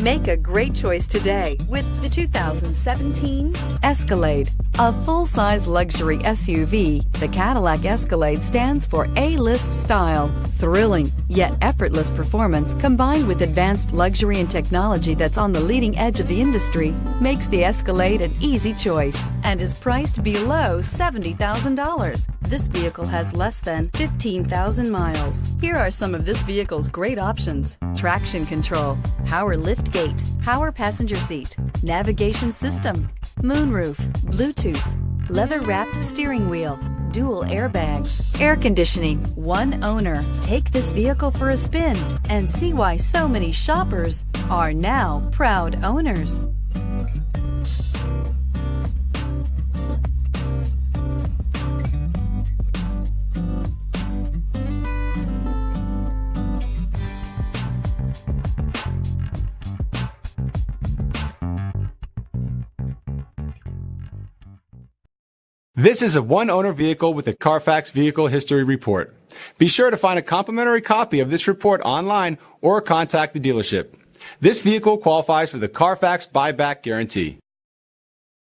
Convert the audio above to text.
Make a great choice today with the 2017 Escalade. A full-size luxury SUV, the Cadillac Escalade stands for A-list style. Thrilling, yet effortless performance combined with advanced luxury and technology that's on the leading edge of the industry makes the Escalade an easy choice and is priced below $70,000. This vehicle has less than 15,000 miles. Here are some of this vehicle's great options: traction control, power lift gate, power passenger seat, navigation system, moonroof, Bluetooth, leather-wrapped steering wheel, dual airbags, air conditioning, one owner. Take this vehicle for a spin and see why so many shoppers are now proud owners. This is a one-owner vehicle with a Carfax Vehicle History Report. Be sure to find a complimentary copy of this report online or contact the dealership. This vehicle qualifies for the Carfax Buyback Guarantee.